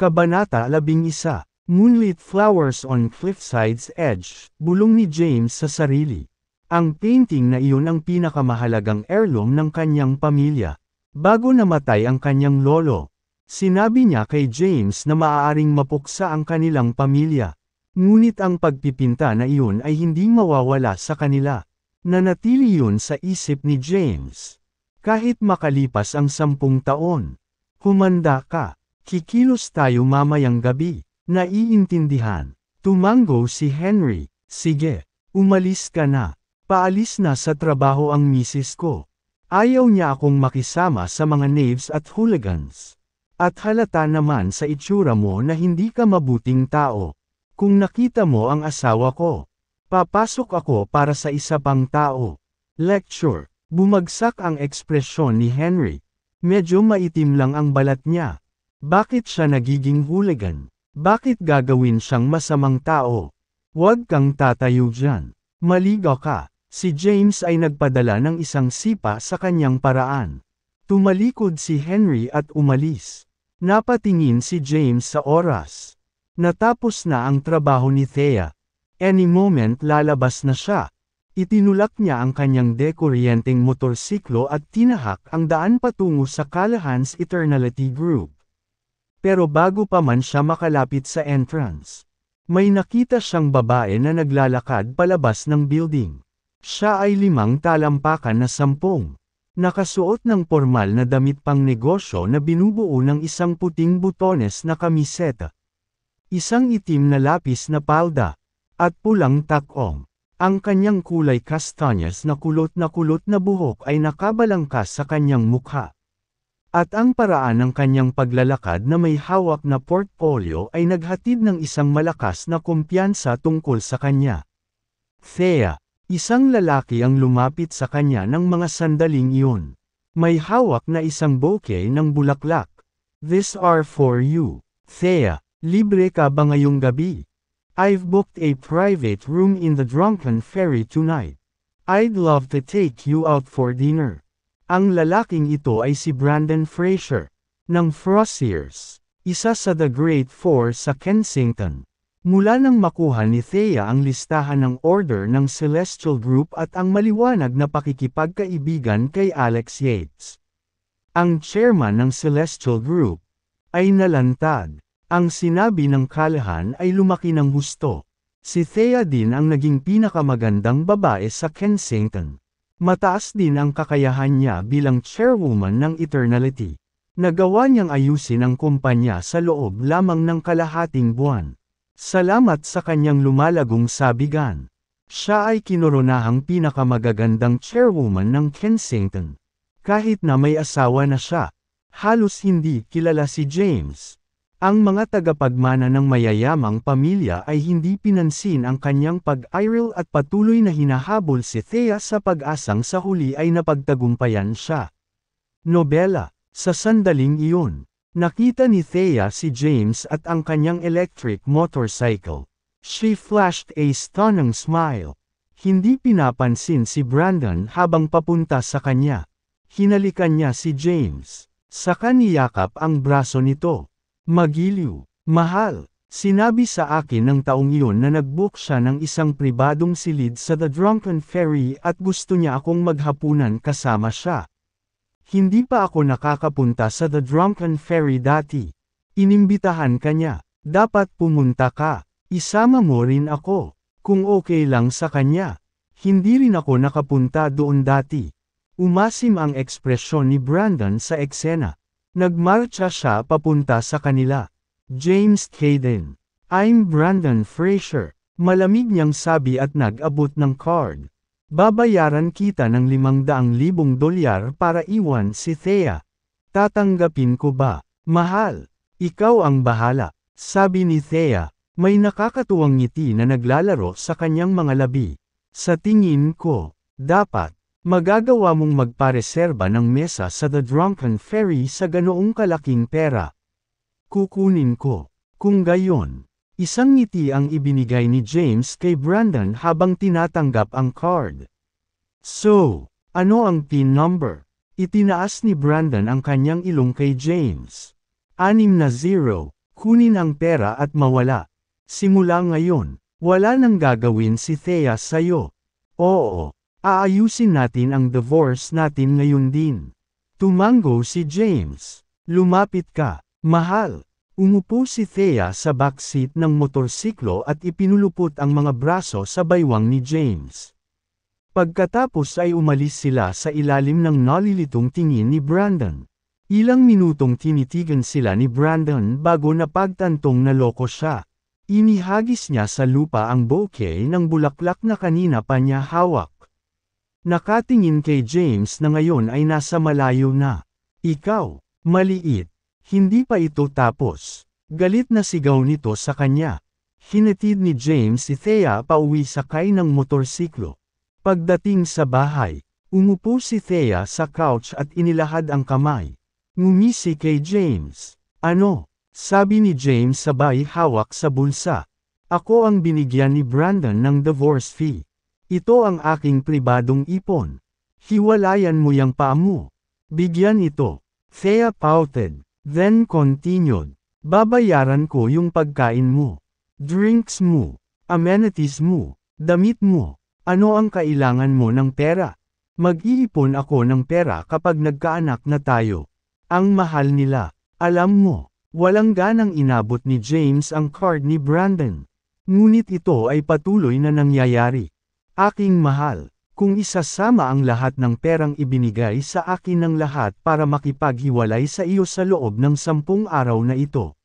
Kabanata 11. Moonlit flowers on cliffside's edge, bulong ni James sa sarili. Ang painting na iyon ang pinakamahalagang heirloom ng kanyang pamilya. Bago namatay ang kanyang lolo, sinabi niya kay James na maaaring mapuksa ang kanilang pamilya. Ngunit ang pagpipinta na iyon ay hindi mawawala sa kanila. Nanatili yun sa isip ni James. Kahit makalipas ang 10 taon. Humanda ka. Kikilos tayo mamayang gabi. Naiintindihan. Tumango si Henry. Sige, umalis ka na. Paalis na sa trabaho ang misis ko. Ayaw niya akong makisama sa mga knaves at hooligans. At halata naman sa itsura mo na hindi ka mabuting tao. Kung nakita mo ang asawa ko, papasok ako para sa isa pang tao. Lecture. Bumagsak ang ekspresyon ni Henry. Medyo maitim lang ang balat niya. Bakit siya nagiging hooligan? Bakit gagawin siyang masamang tao? Huwag kang tatayo dyan. Maligaw ka. Si James ay nagpadala ng isang sipa sa kanyang paraan. Tumalikod si Henry at umalis. Napatingin si James sa oras. Natapos na ang trabaho ni Thea. Any moment lalabas na siya. Itinulak niya ang kanyang dekuryenteng motorsiklo at tinahak ang daan patungo sa Callahan's Eternality Group. Pero bago pa man siya makalapit sa entrance, may nakita siyang babae na naglalakad palabas ng building. Siya ay 5 talampakan na 10. Nakasuot ng pormal na damit pang negosyo na binubuo ng isang puting butones na kamiseta. Isang itim na lapis na palda, at pulang takong. Ang kanyang kulay kastanyas na kulot na buhok ay nakabalangkas sa kanyang mukha. At ang paraan ng kanyang paglalakad na may hawak na portfolio ay naghatid ng isang malakas na kumpiyansa tungkol sa kanya. Thea, isang lalaki ang lumapit sa kanya ng mga sandaling iyon. May hawak na isang bouquet ng bulaklak. These are for you. Thea, libre ka ba ngayong gabi? I've booked a private room in the Drunken Ferry tonight. I'd love to take you out for dinner. Ang lalaking ito ay si Brandon Fraser, ng Frosiers, isa sa The Great Four sa Kensington. Mula nang makuha ni Thea ang listahan ng order ng Celestial Group at ang maliwanag na pakikipagkaibigan kay Alex Yates, ang chairman ng Celestial Group, ay nalantad. Ang sinabi ng Callahan ay lumaki ng husto. Si Thea din ang naging pinakamagandang babae sa Kensington. Mataas din ang kakayahan niya bilang chairwoman ng Eternality. Nagawa niyang ayusin ang kumpanya sa loob lamang ng kalahating buwan. Salamat sa kanyang lumalagong sabigan. Siya ay kinoronahang pinakamagagandang chairwoman ng Kensington. Kahit na may asawa na siya, halos hindi kilala si James. Ang mga tagapagmana ng mayayamang pamilya ay hindi pinansin ang kanyang pag-airil at patuloy na hinahabol si Thea sa pag-asang sa huli ay napagtagumpayan siya. Nobela. Sa sandaling iyon, nakita ni Thea si James at ang kanyang electric motorcycle. She flashed a stunning smile. Hindi pinapansin si Brandon habang papunta sa kanya. Hinalikan niya si James. Saka niyakap ang braso nito. Magiliw, mahal, sinabi sa akin ng taong iyon na nag-book siya ng isang pribadong silid sa The Drunken Ferry at gusto niya akong maghapunan kasama siya. Hindi pa ako nakakapunta sa The Drunken Ferry dati. Inimbitahan ka niya. Dapat pumunta ka. Isama mo rin ako. Kung okay lang sa kanya. Hindi rin ako nakapunta doon dati. Umasim ang ekspresyon ni Brandon sa eksena. Nagmarcha siya papunta sa kanila. James Caden. I'm Brandon Fraser. Malamig niyang sabi at nag-abot ng card. Babayaran kita ng $500,000 para iwan si Thea. Tatanggapin ko ba? Mahal. Ikaw ang bahala. Sabi ni Thea. May nakakatuwang ngiti na naglalaro sa kanyang mga labi. Sa tingin ko, dapat. Magagawa mong magpareserba ng mesa sa The Drunken Ferry sa ganoong kalaking pera. Kukunin ko. Kung gayon, isang ngiti ang ibinigay ni James kay Brandon habang tinatanggap ang card. So, ano ang PIN number? Itinaas ni Brandon ang kanyang ilong kay James. 6 na 0. Kunin ang pera at mawala. Simula ngayon, wala nang gagawin si Thea sa'yo. Oo, aayusin natin ang divorce natin ngayon din. Tumango si James. Lumapit ka, mahal. Umupo si Thea sa backseat ng motorsiklo at ipinulupot ang mga braso sa baywang ni James. Pagkatapos ay umalis sila sa ilalim ng nalilitong tingin ni Brandon. Ilang minutong tinitigan sila ni Brandon bago napagtantong naloko siya. Inihagis niya sa lupa ang bouquet ng bulaklak na kanina pa niya hawak. Nakatingin kay James na ngayon ay nasa malayo na. Ikaw, maliit. Hindi pa ito tapos. Galit na sigaw nito sa kanya. Hinatid ni James si Thea pauwi sakay ng motorsiklo. Pagdating sa bahay, umupo si Thea sa couch at inilahad ang kamay. Ngumisi kay James. Ano? Sabi ni James sabay hawak sa bulsa. Ako ang binigyan ni Brandon ng divorce fee. Ito ang aking pribadong ipon. Hiwalayan mo yang paa mo. Bigyan ito. Thea pouted. Then continued. Babayaran ko yung pagkain mo. Drinks mo. Amenities mo. Damit mo. Ano ang kailangan mo ng pera? Mag-iipon ako ng pera kapag nagkaanak na tayo. Ang mahal nila. Alam mo, walang ganang inabot ni James ang card ni Brandon. Ngunit ito ay patuloy na nangyayari. Aking mahal. Kung isasama ang lahat ng perang ibinigay sa akin ng lahat para makipaghiwalay sa iyo sa loob ng 10 araw na ito.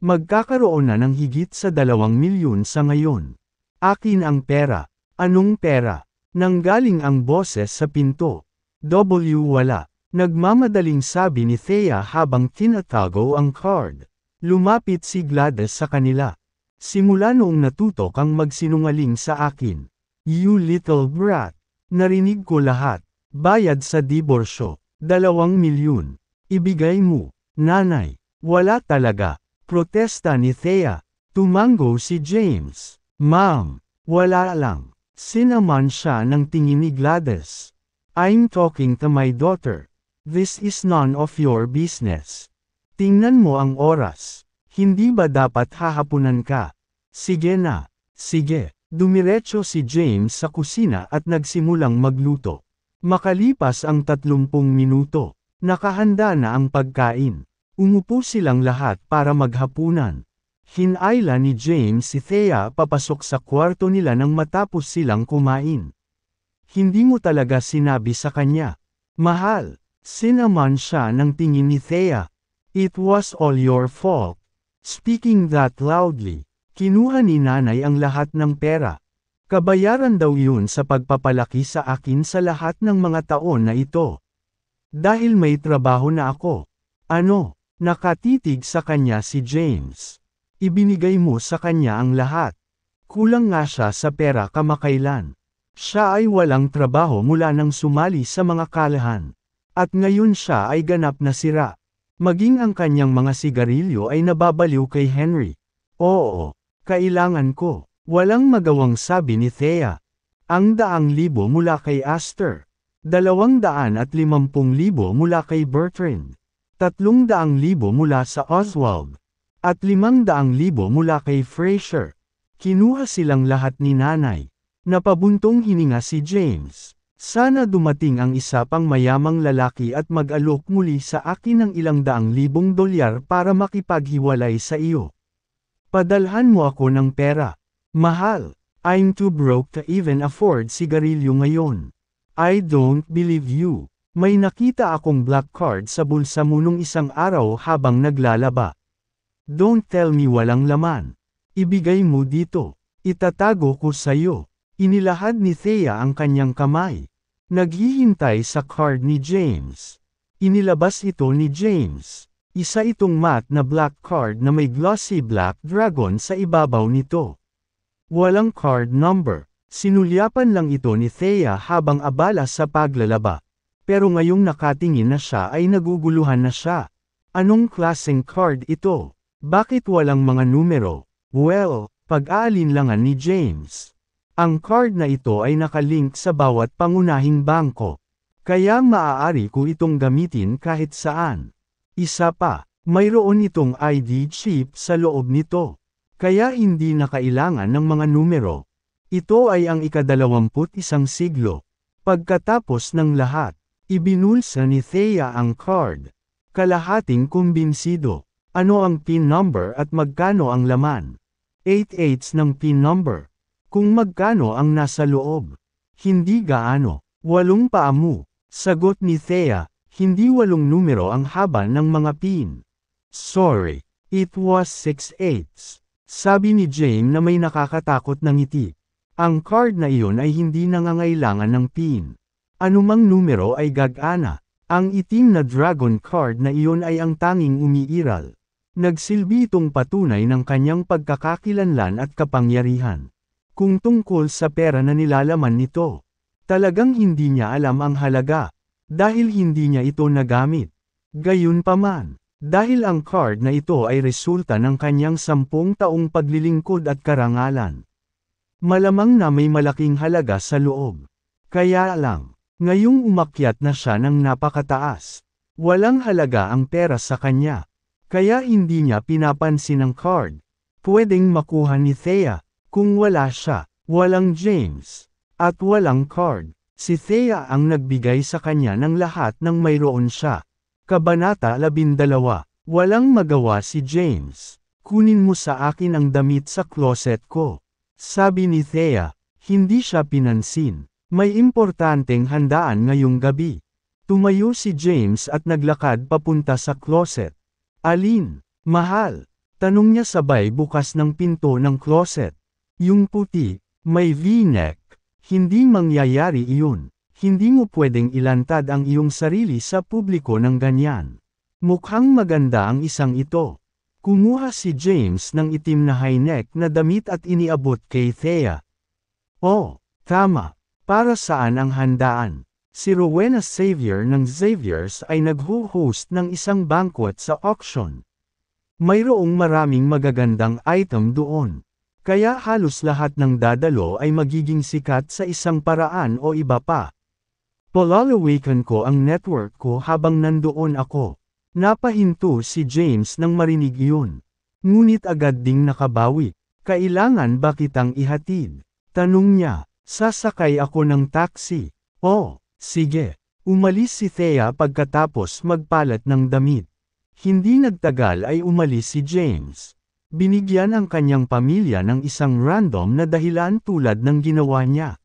Magkakaroon na ng higit sa 2 milyon sa ngayon. Akin ang pera. Anong pera? Nanggaling ang boses sa pinto. Wala. Nagmamadaling sabi ni Thea habang tinatago ang card. Lumapit si Gladys sa kanila. Simula noong natuto kang magsinungaling sa akin. You little brat. Narinig ko lahat. Bayad sa diborsyo. 2 milyon. Ibigay mo. Nanay. Wala talaga. Protesta ni Thea. Tumango si James. Ma'am. Wala lang. Sinaman siya ng tingin ni Gladys. I'm talking to my daughter. This is none of your business. Tingnan mo ang oras. Hindi ba dapat hahapunan ka? Sige na. Sige. Dumiretso si James sa kusina at nagsimulang magluto. Makalipas ang 30 minuto, nakahanda na ang pagkain. Umupo silang lahat para maghapunan. Hinayla ni James si Thea papasok sa kwarto nila nang matapos silang kumain. Hindi mo talaga sinabi sa kanya. Mahal, sinaman siya ng tingin ni Thea. It was all your fault. Speaking that loudly. Kinuha ni nanay ang lahat ng pera. Kabayaran daw yun sa pagpapalaki sa akin sa lahat ng mga taon na ito. Dahil may trabaho na ako. Ano? Nakatitig sa kanya si James. Ibinigay mo sa kanya ang lahat. Kulang nga siya sa pera kamakailan. Siya ay walang trabaho mula nang sumali sa mga kalahan. At ngayon siya ay ganap na sira. Maging ang kanyang mga sigarilyo ay nababaliw kay Henry. Oo. Kailangan ko. Walang magawang sabi ni Thea. Ang 100,000 mula kay Aster. 250,000 mula kay Bertrand. 300,000 mula sa Oswald. At 500,000 mula kay Fraser. Kinuha silang lahat ni nanay. Napabuntong hininga si James. Sana dumating ang isa pang mayamang lalaki at mag-alok muli sa akin ng ilang $100,000 para makipaghiwalay sa iyo. Padalhan mo ako ng pera. Mahal, I'm too broke to even afford sigarilyo ngayon. I don't believe you. May nakita akong black card sa bulsa mo nung isang araw habang naglalaba. Don't tell me walang laman. Ibigay mo dito. Itatago ko sa'yo. Inilahad ni Thea ang kanyang kamay. Naghihintay sa card ni James. Inilabas ito ni James. Isa itong matte na black card na may glossy black dragon sa ibabaw nito. Walang card number. Sinulyapan lang ito ni Thea habang abala sa paglalaba. Pero ngayong nakatingin na siya ay naguguluhan na siya. Anong klaseng card ito? Bakit walang mga numero? Well, pag-aalinlangan ni James. Ang card na ito ay nakalink sa bawat pangunahing bangko. Kaya maaari ko itong gamitin kahit saan. Isa pa, Mayroon itong ID chip sa loob nito. Kaya hindi na kailangan ng mga numero. Ito ay ang ika-21 siglo. Pagkatapos ng lahat, ibinulsa ni Thea ang card. Kalahating kumbinsido. Ano ang PIN number at magkano ang laman? 8/8 ng PIN number. Kung magkano ang nasa loob? Hindi gaano. 8 paamu. Sagot ni Thea, hindi 8 numero ang haba ng mga PIN. Sorry, it was 6/8. Sabi ni Jane na may nakakatakot na ngiti. Ang card na iyon ay hindi nangangailangan ng PIN. Anumang numero ay gagana. Ang itim na dragon card na iyon ay ang tanging umiiral. Nagsilbi itong patunay ng kanyang pagkakakilanlan at kapangyarihan. Kung tungkol sa pera na nilalaman nito, talagang hindi niya alam ang halaga, dahil hindi niya ito nagamit. Gayunpaman, dahil ang card na ito ay resulta ng kanyang 10 taong paglilingkod at karangalan. Malamang na may malaking halaga sa loob. Kaya lang, ngayong umakyat na siya ng napakataas. Walang halaga ang pera sa kanya. Kaya hindi niya pinapansin ang card. Pwedeng makuha ni Thea. Kung wala siya, walang James. At walang card. Si Thea ang nagbigay sa kanya ng lahat ng mayroon siya. Kabanata 12. Walang magawa si James. Kunin mo sa akin ang damit sa closet ko. Sabi ni Thea, hindi siya pinansin. May importanteng handaan ngayong gabi. Tumayo si James at naglakad papunta sa closet. Alin, mahal? Tanong niya sabay bukas ng pinto ng closet. Yung puti, may V-neck. Hindi mangyayari iyon. Hindi mo pwedeng ilantad ang iyong sarili sa publiko ng ganyan. Mukhang maganda ang isang ito. Kumuha si James ng itim na high-neck na damit at iniabot kay Thea. Oh, tama. Para saan ang handaan? Si Rowena Xavier ng Xaviers ay nag-host ng isang banquet sa auction. Mayroong maraming magagandang item doon. Kaya halos lahat ng dadalo ay magiging sikat sa isang paraan o iba pa. Palalawakan ko ang network ko habang nandoon ako. Napahinto si James nang marinig iyon. Ngunit agad ding nakabawi. Kailangan ba kitang ihatid? Tanong niya. Sasakay ako ng taxi. Oh, sige. Umalis si Thea pagkatapos magpalat ng damit. Hindi nagtagal ay umalis si James. Binigyan ang kanyang pamilya ng isang random na dahilan tulad ng ginawa niya.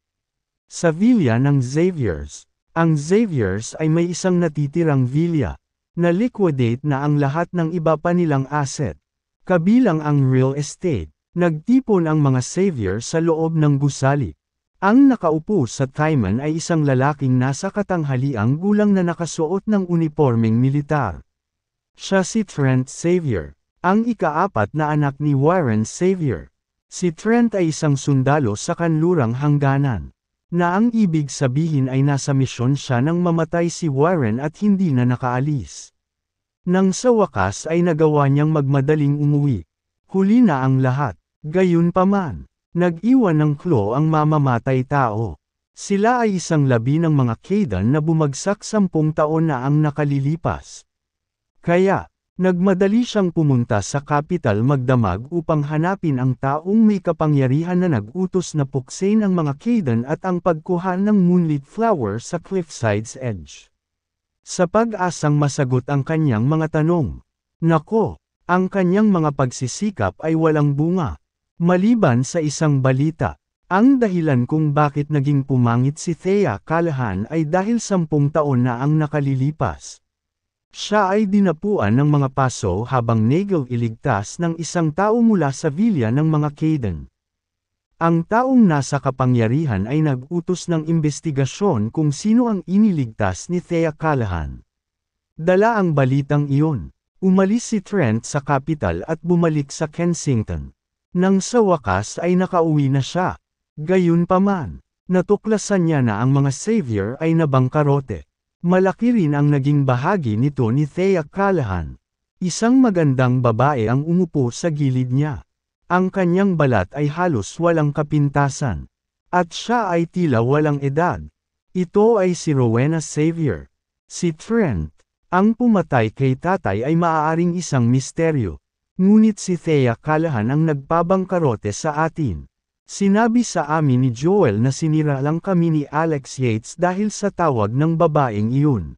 Sa villa ng Xaviers. Ang Xaviers ay may isang natitirang villa. Na-liquidate na ang lahat ng iba pa nilang asset. Kabilang ang real estate. Nagtipon ang mga Xavier sa loob ng gusali. Ang nakaupo sa Taiman ay isang lalaking nasa katanghaliang gulang na nakasuot ng unipormeng militar. Siya si Trent Xavier. Ang ika-4 na anak ni Warren Xavier. Si Trent ay isang sundalo sa kanlurang hangganan. Na ang ibig sabihin ay nasa misyon siya nang mamatay si Warren at hindi na nakaalis. Nang sa wakas ay nagawa niyang magmadaling umuwi. Huli na ang lahat. Gayunpaman, nag-iwan ng clue ang mamamatay tao. Sila ay isang labi ng mga Kaidan na bumagsak 10 taon na ang nakalilipas. Kaya, nagmadali siyang pumunta sa kapital magdamag upang hanapin ang taong may kapangyarihan na nag-utos na puksain ang mga Kaidan at ang pagkuha ng moonlit flower sa cliffside's edge. Sa pag-asang masagot ang kanyang mga tanong. Nako, ang kanyang mga pagsisikap ay walang bunga. Maliban sa isang balita, ang dahilan kung bakit naging pumangit si Thea Callahan ay dahil 10 taon na ang nakalilipas. Siya ay dinapuan ng mga paso habang negel iligtas ng isang tao mula sa villa ng mga Kaidan. Ang taong nasa kapangyarihan ay nag-utos ng investigasyon kung sino ang iniligtas ni Thea Callahan. Dala ang balitang iyon. Umalis si Trent sa kapital at bumalik sa Kensington. Nang sa wakas ay nakauwi na siya. Gayunpaman, natuklasan niya na ang mga Xavier ay nabangkarote. Malaki rin ang naging bahagi nito ni Thea Callahan. Isang magandang babae ang umupo sa gilid niya. Ang kanyang balat ay halos walang kapintasan. At siya ay tila walang edad. Ito ay si Rowena Xavier. Si Trent. Ang pumatay kay tatay ay maaaring isang misteryo. Ngunit si Thea Callahan ang nagpabangkarote sa atin. Sinabi sa amin ni Joel na sinira lang kami ni Alex Yates dahil sa tawag ng babaeng iyon.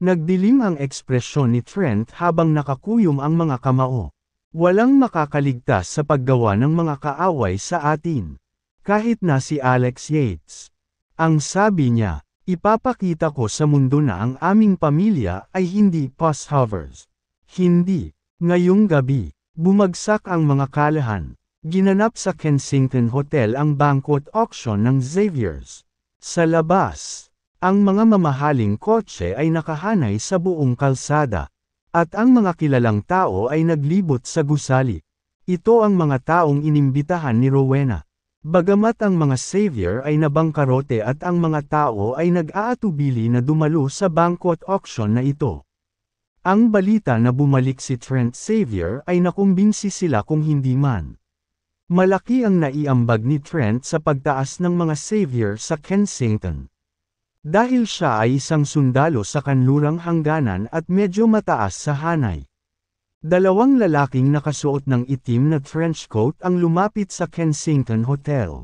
Nagdilim ang ekspresyon ni Trent habang nakakuyom ang mga kamao. Walang makakaligtas sa paggawa ng mga kaaway sa atin. Kahit na si Alex Yates. Ang sabi niya, ipapakita ko sa mundo na ang aming pamilya ay hindi passovers. Hindi. Ngayong gabi, bumagsak ang mga Callahan. Ginanap sa Kensington Hotel ang banquet auction ng Xavier's. Sa labas, ang mga mamahaling kotse ay nakahanay sa buong kalsada. At ang mga kilalang tao ay naglibot sa gusali. Ito ang mga taong inimbitahan ni Rowena. Bagamat ang mga Xavier ay nabangkarote at ang mga tao ay nag-aatubili na dumalo sa banquet auction na ito. Ang balita na bumalik si Trent Xavier ay nakumbinsi sila kung hindi man. Malaki ang naiambag ni Trent sa pagtaas ng mga Xavier sa Kensington. Dahil siya ay isang sundalo sa kanlurang hangganan at medyo mataas sa hanay. Dalawang lalaking nakasuot ng itim na trench coat ang lumapit sa Kensington Hotel.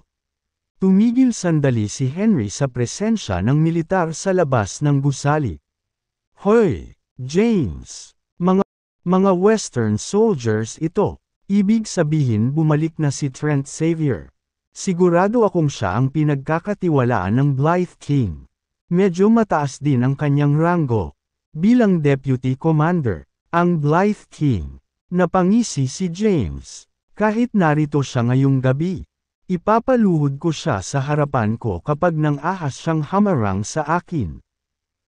Tumigil sandali si Henry sa presensya ng militar sa labas ng gusali. Hoy, James! Mga Western soldiers ito. Ibig sabihin bumalik na si Trent Xavier. Sigurado akong siya ang pinagkakatiwalaan ng Blythe King. Medyo mataas din ang kanyang ranggo. Bilang Deputy Commander, ang Blythe King. Napangisi si James. Kahit narito siya ngayong gabi. Ipapaluhod ko siya sa harapan ko kapag nang ahas siyang hamarang sa akin.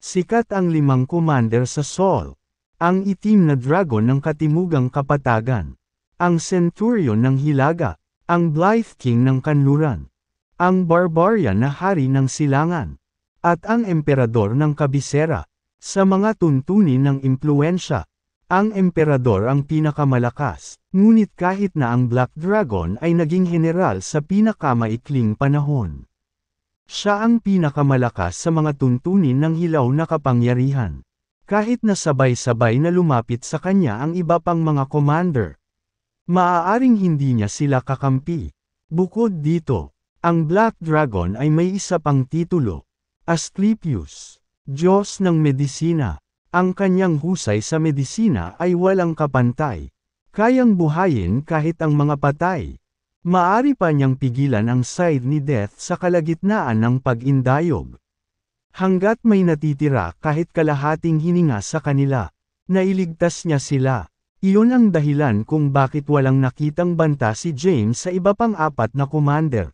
Sikat ang 5 commander sa Sol. Ang itim na dragon ng katimugang kapatagan. Ang Centurion ng Hilaga. Ang Blythe King ng Kanluran. Ang Barbarian na hari ng Silangan. At ang Emperador ng Kabisera. Sa mga tuntunin ng impluensya. Ang Emperador ang pinakamalakas. Ngunit kahit na ang Black Dragon ay naging general sa pinakamaikling panahon. Siya ang pinakamalakas sa mga tuntunin ng hilaw na kapangyarihan. Kahit na sabay-sabay na lumapit sa kanya ang iba pang mga commander. Maaaring hindi niya sila kakampi. Bukod dito, ang Black Dragon ay may isa pang titulo. Asclepius, Diyos ng Medisina. Ang kanyang husay sa medisina ay walang kapantay. Kayang buhayin kahit ang mga patay. Maari pa niyang pigilan ang scythe ni Death sa kalagitnaan ng pag-indayog. Hanggat may natitira kahit kalahating hininga sa kanila, nailigtas niya sila. Iyon ang dahilan kung bakit walang nakitang banta si James sa iba pang 4 na commander.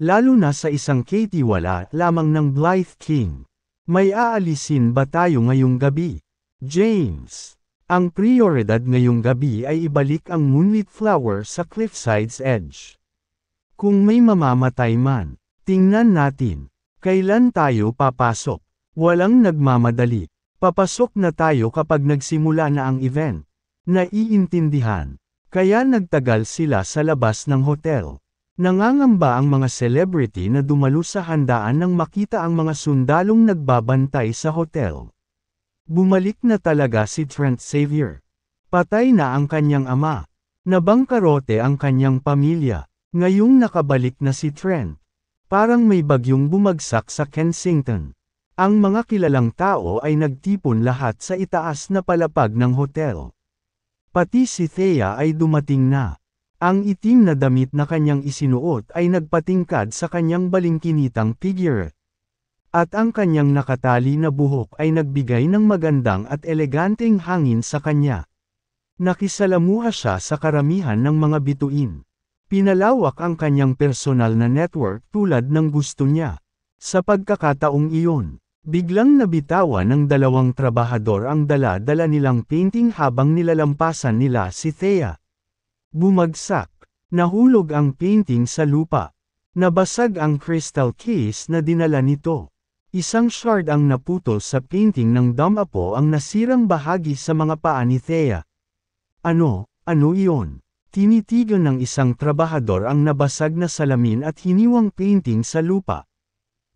Lalo na sa isang katiwala lamang ng Blythe King. May aalisin ba tayo ngayong gabi? James. Ang prioridad ngayong gabi ay ibalik ang moonlit flower sa cliffside's edge. Kung may mamamatay man, tingnan natin. Kailan tayo papasok? Walang nagmamadali. Papasok na tayo kapag nagsimula na ang event. Naiintindihan. Kaya nagtagal sila sa labas ng hotel. Nangangamba ang mga celebrity na dumalo sa handaan nang makita ang mga sundalong nagbabantay sa hotel. Bumalik na talaga si Trent Xavier. Patay na ang kanyang ama. Nabangkarote ang kanyang pamilya. Ngayong nakabalik na si Trent. Parang may bagyong bumagsak sa Kensington. Ang mga kilalang tao ay nagtipon lahat sa itaas na palapag ng hotel. Pati si Thea ay dumating na. Ang itim na damit na kanyang isinuot ay nagpatingkad sa kanyang balingkinitang figure. At ang kanyang nakatali na buhok ay nagbigay ng magandang at eleganteng hangin sa kanya. Nakisalamuha siya sa karamihan ng mga bituin. Pinalawak ang kanyang personal na network tulad ng gusto niya. Sa pagkakataong iyon, biglang nabitawan ng 2 trabahador ang dala-dala nilang painting habang nilalampasan nila si Thea. Bumagsak. Nahulog ang painting sa lupa. Nabasag ang crystal case na dinala nito. Isang shard ang naputol sa painting ng damapo ang nasirang bahagi sa mga paa ni Thea. Ano iyon? Tinitigan ng isang trabahador ang nabasag na salamin at hiniwang painting sa lupa.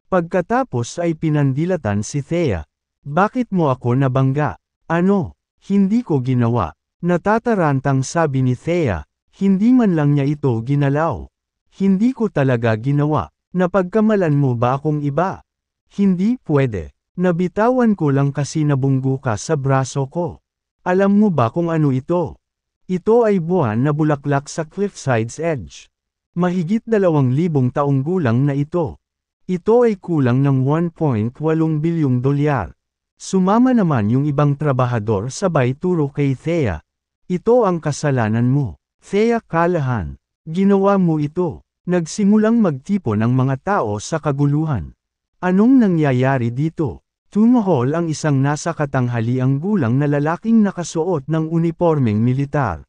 Pagkatapos ay pinandilatan si Thea. Bakit mo ako nabangga? Ano? Hindi ko ginawa. Natatarantang sabi ni Thea, hindi man lang niya ito ginalaw. Hindi ko talaga ginawa. Napagkamalan mo ba akong iba? Hindi pwede. Nabitawan ko lang kasi nabunggo ka sa braso ko. Alam mo ba kung ano ito? Ito ay buwan na bulaklak sa Cliffside's Edge. Mahigit 2,000 taong gulang na ito. Ito ay kulang ng 1.8 bilyong dolyar. Sumama naman yung ibang trabahador sabay turo kay Thea. Ito ang kasalanan mo, Thea Callahan. Ginawa mo ito. Nagsimulang magtipon ang mga tao sa kaguluhan. Anong nangyayari dito? Tumahol ang isang nasa katanghaliang gulang na lalaking nakasuot ng unipormeng militar.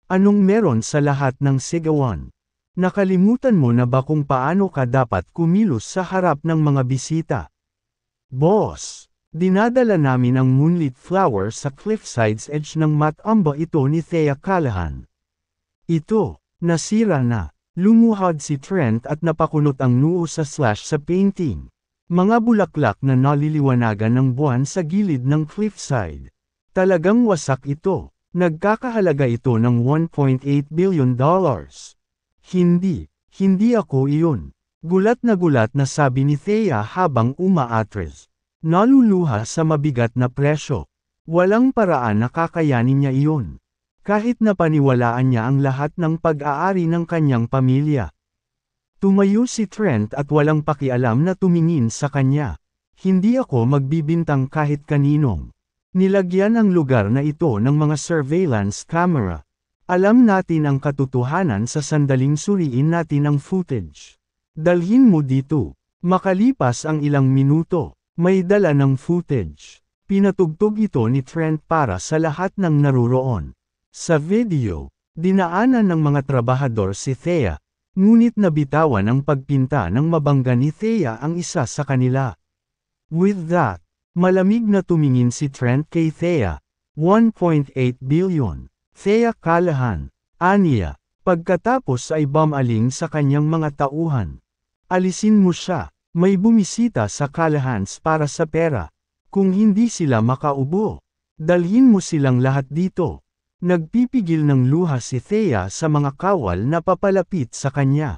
Anong meron sa lahat ng sigawan? Nakalimutan mo na ba kung paano ka dapat kumilos sa harap ng mga bisita? Boss! Dinadala namin ang moonlit flower sa Cliffside's Edge ng matamba ito ni Thea Callahan. Ito, nasira na. Lumuhad si Trent at napakunot ang noo sa slash sa painting. Mga bulaklak na naliliwanagan ng buwan sa gilid ng cliffside. Talagang wasak ito. Nagkakahalaga ito ng $1.8 billion. Hindi ako iyon. Gulat na sabi ni Thea habang umaatres. Naluluha sa mabigat na presyo. Walang paraan na kakayanin niya iyon. Kahit na paniwalaan niya ang lahat ng pag-aari ng kanyang pamilya. Tumayo si Trent at walang pakialam na tumingin sa kanya. Hindi ako magbibintang kahit kaninong. Nilagyan ang lugar na ito ng mga surveillance camera. Alam natin ang katotohanan sa sandaling suriin natin ang footage. Dalhin mo dito. Makalipas ang ilang minuto. May dala ng footage. Pinatugtog ito ni Trent para sa lahat ng naruroon. Sa video, dinaanan ng mga trabahador si Thea, ngunit nabitawan ang pagpinta ng mabangga ni Thea ang isa sa kanila. With that, malamig na tumingin si Trent kay Thea. 1.8 billion. Thea Callahan. Aniya. Pagkatapos ay bumaling sa kanyang mga tauhan. Alisin mo siya. May bumisita sa Callahans para sa pera. Kung hindi sila makaubo, dalhin mo silang lahat dito. Nagpipigil ng luha si Thea sa mga kawal na papalapit sa kanya.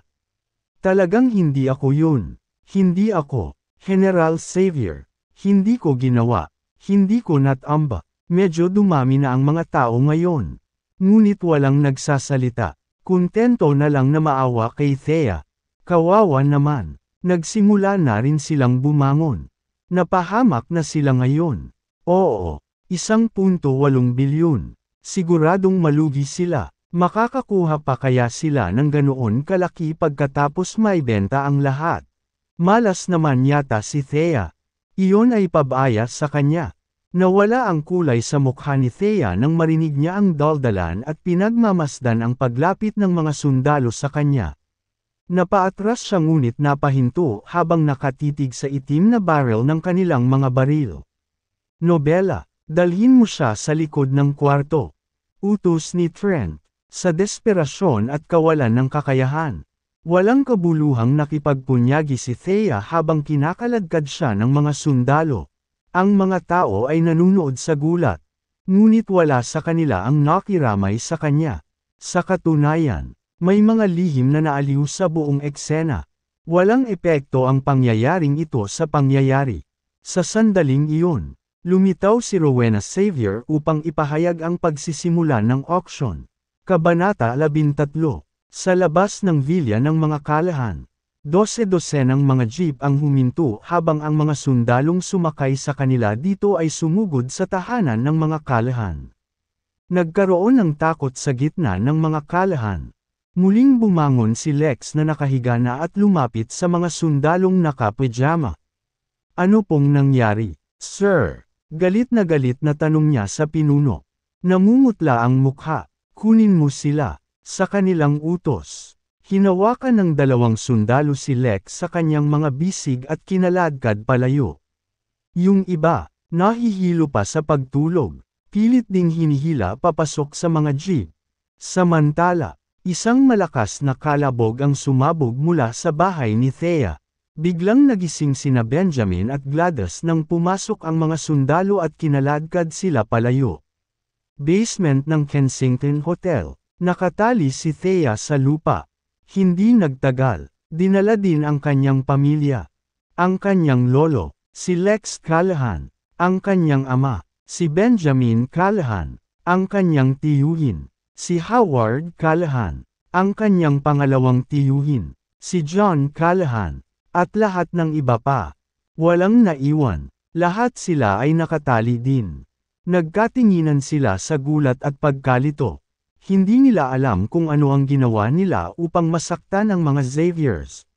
Talagang hindi ako yun. Hindi ako, General Xavier. Hindi ko ginawa. Hindi ko natamba. Medyo dumami na ang mga tao ngayon. Ngunit walang nagsasalita. Kontento na lang na maawa kay Thea. Kawawa naman. Nagsimula na rin silang bumangon. Napahamak na sila ngayon. Oo, 1.8 bilyon. Siguradong malugi sila. Makakakuha pa kaya sila ng ganoon kalaki pagkatapos maibenta ang lahat? Malas naman yata si Thea. Iyon ay pabaya sa kanya. Nawala ang kulay sa mukha ni Thea nang marinig niya ang daldalan at pinagmamasdan ang paglapit ng mga sundalo sa kanya. Napaatras siya ngunit napahinto habang nakatitig sa itim na barrel ng kanilang mga baril. Nobela, dalhin mo siya sa likod ng kwarto. Utos ni Trent, sa desperasyon at kawalan ng kakayahan. Walang kabuluhang nakipagpunyagi si Thea habang kinakaladkad siya ng mga sundalo. Ang mga tao ay nanunood sa gulat. Ngunit wala sa kanila ang nakiramay sa kanya. Sa katunayan, may mga lihim na naaliw sa buong eksena. Walang epekto ang pangyayaring ito sa pangyayari. Sa sandaling iyon, lumitaw si Rowena Xavier upang ipahayag ang pagsisimula ng auction. Kabanata 13. Sa labas ng villa ng mga Callahan, 12-dosenang mga jeep ang huminto habang ang mga sundalong sumakay sa kanila dito ay sumugod sa tahanan ng mga Callahan. Nagkaroon ng takot sa gitna ng mga Callahan. Muling bumangon si Lex na nakahiga na at lumapit sa mga sundalong naka-pajama. Ano pong nangyari, sir? Galit na tanong niya sa pinuno. Namumutla ang mukha. Kunin mo sila. Sa kanilang utos. Hinawakan ng 2 sundalo si Lex sa kanyang mga bisig at kinaladkad palayo. Yung iba, nahihilo pa sa pagtulog. Pilit ding hinihila papasok sa mga jeep. Samantala, isang malakas na kalabog ang sumabog mula sa bahay ni Thea. Biglang nagising sina Benjamin at Gladys nang pumasok ang mga sundalo at kinaladkad sila palayo. Basement ng Kensington Hotel. Nakatali si Thea sa lupa. Hindi nagtagal. Dinala din ang kanyang pamilya. Ang kanyang lolo, si Lex Callahan. Ang kanyang ama, si Benjamin Callahan. Ang kanyang tiyuhin, si Howard Callahan. Ang kanyang pangalawang tiyuhin, si John Callahan. At lahat ng iba pa. Walang naiwan. Lahat sila ay nakatali din. Nagkatinginan sila sa gulat at pagkalito. Hindi nila alam kung ano ang ginawa nila upang masaktan ang mga Xaviers.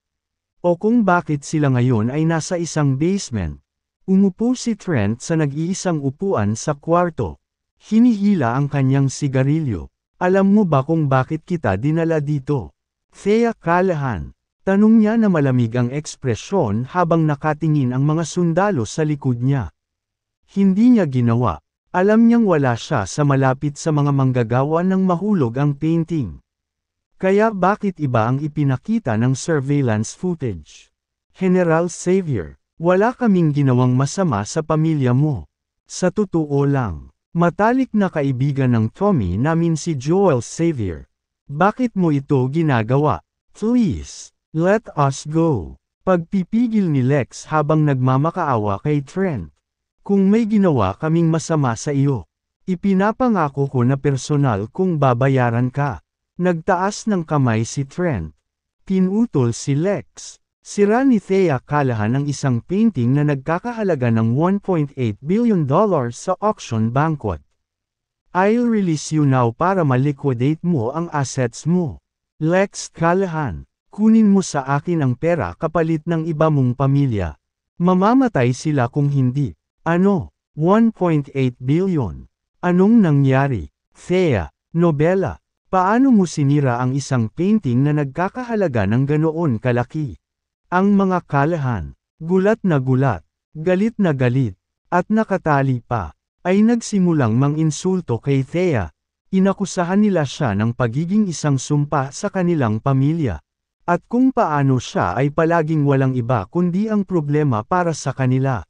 O kung bakit sila ngayon ay nasa isang basement. Umupo si Trent sa nag-iisang upuan sa kwarto. Hinihila ang kanyang sigarilyo. Alam mo ba kung bakit kita dinala dito? Thea Callahan. Tanong niya na malamig ang ekspresyon habang nakatingin ang mga sundalo sa likod niya. Hindi niya ginawa. Alam niyang wala siya sa malapit sa mga manggagawa ng mahulog ang painting. Kaya bakit iba ang ipinakita ng surveillance footage? General Xavier, wala kaming ginawang masama sa pamilya mo. Sa totoo lang, matalik na kaibigan ng Tommy namin si Joel Xavier. Bakit mo ito ginagawa? Please. Let us go. Pagpipigil ni Lex habang nagmamakaawa kay Trent. Kung may ginawa kaming masama sa iyo, ipinapangako ko na personal kung babayaran ka. Nagtaas ng kamay si Trent. Pinutol si Lex. Sira ni Thea Callahan ang isang painting na nagkakahalaga ng $1.8 billion sa auction banquet. I'll release you now para maliquidate mo ang assets mo. Lex Callahan. Kunin mo sa akin ang pera kapalit ng iba mong pamilya. Mamamatay sila kung hindi. Ano? 1.8 billion. Anong nangyari? Thea, nobela. Paano mo sinira ang isang painting na nagkakahalaga ng ganoon kalaki? Ang mga Callahan, gulat na gulat, galit na galit, at nakatali pa, ay nagsimulang mang-insulto kay Thea. Inakusahan nila siya ng pagiging isang sumpa sa kanilang pamilya. At kung paano siya ay palaging walang iba kundi ang problema para sa kanila.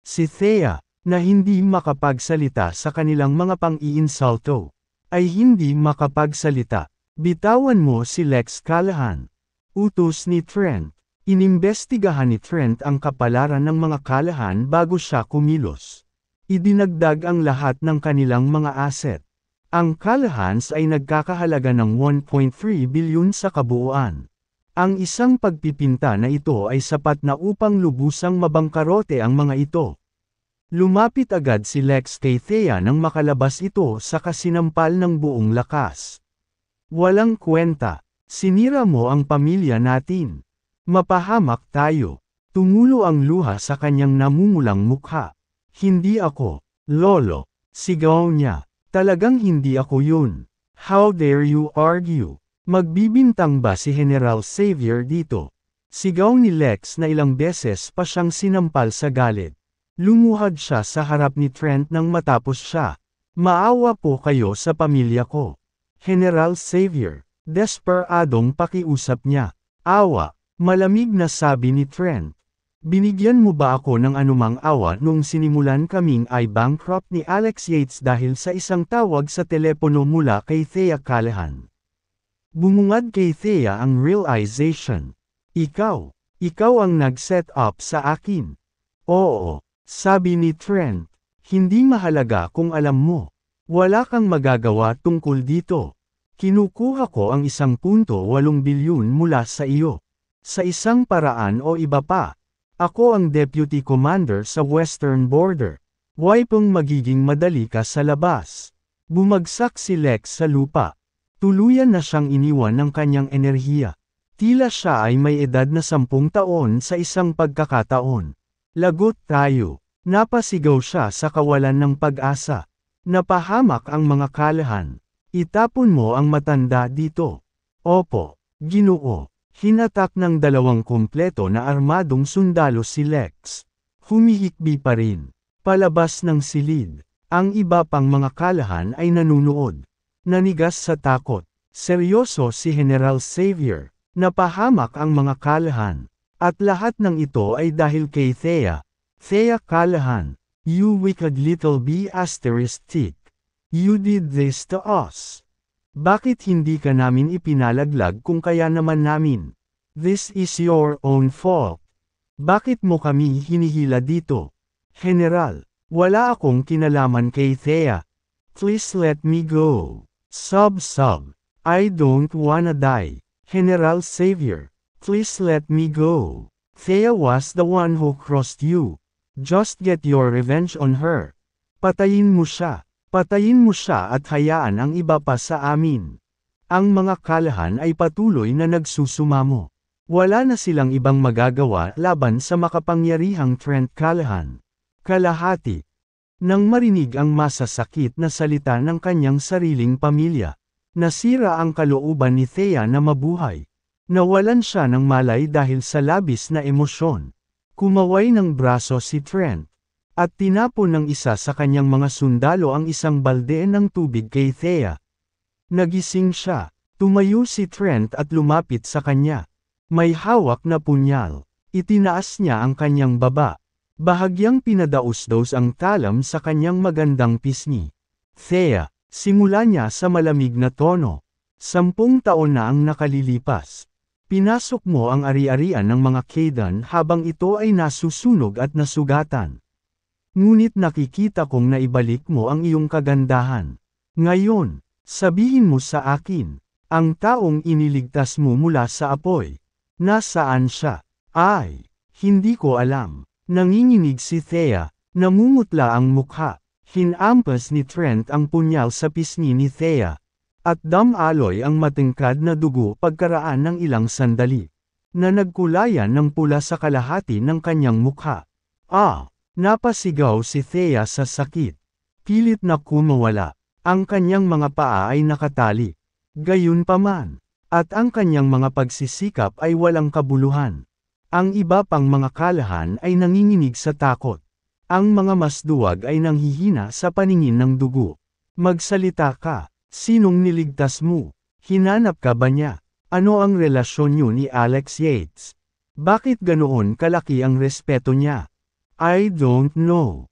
Si Thea, na hindi makapagsalita sa kanilang mga pang-iinsulto, ay hindi makapagsalita. Bitawan mo si Lex Callahan. Utos ni Trent. Inimbestigahan ni Trent ang kapalaran ng mga Callahan bago siya kumilos. Idinagdag ang lahat ng kanilang mga asset. Ang Callahans ay nagkakahalaga ng 1.3 bilyon sa kabuuan. Ang isang pagpipinta na ito ay sapat na upang lubusang mabangkarote ang mga ito. Lumapit agad si Lex kay Thea nang makalabas ito sa kasinampal ng buong lakas. Walang kwenta, sinira mo ang pamilya natin. Mapahamak tayo. Tumulo ang luha sa kanyang namumulang mukha. Hindi ako, Lolo, sigaw niya. Talagang hindi ako yun. How dare you argue? Magbibintang ba si General Xavier dito? Sigaw ni Lex na ilang beses pa siyang sinampal sa galit. Lumuhad siya sa harap ni Trent nang matapos siya. Maawa po kayo sa pamilya ko. General Xavier, desperadong pakiusap niya. Awa, malamig na sabi ni Trent. Binigyan mo ba ako ng anumang awa nung sinimulan kaming i-bankrupt ni Alex Yates dahil sa isang tawag sa telepono mula kay Thea Callahan? Bumungad kay Thea ang realization. Ikaw ang nag-set up sa akin. Oo, sabi ni Trent. Hindi mahalaga kung alam mo. Wala kang magagawa tungkol dito. Kinukuha ko ang 1.8 bilyon mula sa iyo. Sa isang paraan o iba pa. Ako ang deputy commander sa western border. Why pong magiging madali ka sa labas? Bumagsak si Lex sa lupa. Tuluyan na siyang iniwan ng kanyang enerhiya. Tila siya ay may edad na 10 taon sa isang pagkakataon. Lagot tayo. Napasigaw siya sa kawalan ng pag-asa. Napahamak ang mga Callahan. Itapon mo ang matanda dito. Opo, Ginoo. Hinatak ng 2 kumpleto na armadong sundalo si Lex. Humihikbi pa rin. Palabas ng silid. Ang iba pang mga Callahan ay nanunood. Nanigas sa takot. Seryoso si General Xavier. Napahamak ang mga Callahan. At lahat ng ito ay dahil kay Thea. Thea Callahan, you wicked little bee asterisk tick. You did this to us. Bakit hindi ka namin ipinalaglag kung kaya naman namin? This is your own fault. Bakit mo kami hinihila dito? General, wala akong kinalaman kay Thea. Please let me go. Sob. I don't wanna die. General Xavier, please let me go. Thea was the one who crossed you. Just get your revenge on her. Patayin mo siya. Patayin mo siya at hayaan ang iba pa sa amin. Ang mga Callahan ay patuloy na nagsusumamo. Wala na silang ibang magagawa laban sa makapangyarihang Trent Callahan. Kalahati. Nang marinig ang masasakit na salita ng kanyang sariling pamilya, nasira ang kalooban ni Thea na mabuhay. Nawalan siya ng malay dahil sa labis na emosyon. Kumaway ng braso si Trent. At tinapon ng isa sa kanyang mga sundalo ang isang balde ng tubig kay Thea. Nagising siya. Tumayo si Trent at lumapit sa kanya. May hawak na punyal. Itinaas niya ang kanyang baba. Bahagyang pinadaos-dos ang talam sa kanyang magandang pisngi. Thea, simula niya sa malamig na tono. 10 taon na ang nakalilipas. Pinasok mo ang ari-arian ng mga Kaydan habang ito ay nasusunog at nasugatan. Ngunit nakikita kong naibalik mo ang iyong kagandahan. Ngayon, sabihin mo sa akin, ang taong iniligtas mo mula sa apoy. Nasaan siya? Ay, hindi ko alam. Nanginginig si Thea, namumutla ang mukha. Hinampas ni Trent ang punyal sa pisngi ni Thea. At damaloy ang matingkad na dugo pagkaraan ng ilang sandali. Na nagkulayan ng pula sa kalahati ng kanyang mukha. Napasigaw si Thea sa sakit. Pilit na kumawala. Ang kanyang mga paa ay nakatali. Gayunpaman. At ang kanyang mga pagsisikap ay walang kabuluhan. Ang iba pang mga Callahan ay nanginginig sa takot. Ang mga masduwag ay nanghihina sa paningin ng dugo. Magsalita ka. Sinong niligtas mo? Hinanap ka ba niya? Ano ang relasyon niyo ni Alex Yates? Bakit ganoon kalaki ang respeto niya? I don't know.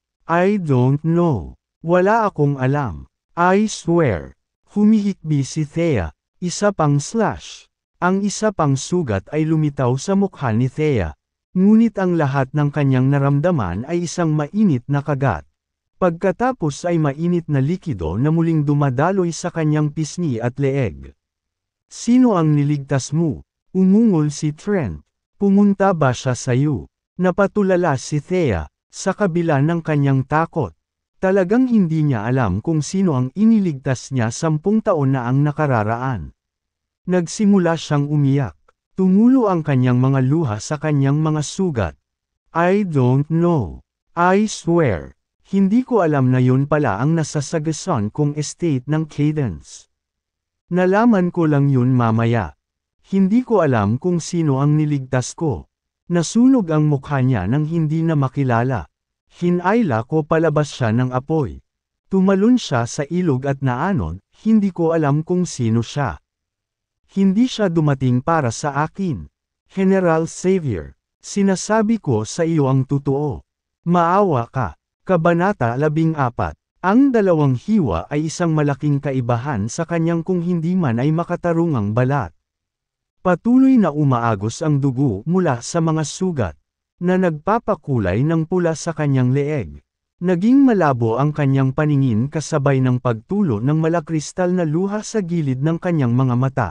Wala akong alam. I swear. Humihikbi si Thea. Isa pang slash. Ang isa pang sugat ay lumitaw sa mukha ni Thea. Ngunit ang lahat ng kanyang naramdaman ay isang mainit na kagat. Pagkatapos ay mainit na likido na muling dumadaloy sa kanyang pisngi at leeg. Sino ang niligtas mo? Umungol si Trent. Pumunta ba siya sayo? Napatulala si Thea, sa kabila ng kanyang takot. Talagang hindi niya alam kung sino ang iniligtas niya 10 taon na ang nakararaan. Nagsimula siyang umiyak. Tumulo ang kanyang mga luha sa kanyang mga sugat. I don't know. I swear. Hindi ko alam na yun pala ang nasasagasan kong estate ng Cadence. Nalaman ko lang yun mamaya. Hindi ko alam kung sino ang niligtas ko. Nasunog ang mukha niya nang hindi na makilala. Hinayla ko palabas siya ng apoy. Tumalon siya sa ilog at naanon, hindi ko alam kung sino siya. Hindi siya dumating para sa akin. General Xavier, sinasabi ko sa iyo ang totoo. Maawa ka. Kabanata 14. Ang dalawang hiwa ay isang malaking kaibahan sa kanyang kung hindi man ay makatarungang balat. Patuloy na umaagos ang dugo mula sa mga sugat, na nagpapakulay ng pula sa kanyang leeg. Naging malabo ang kanyang paningin kasabay ng pagtulo ng malakristal na luha sa gilid ng kanyang mga mata.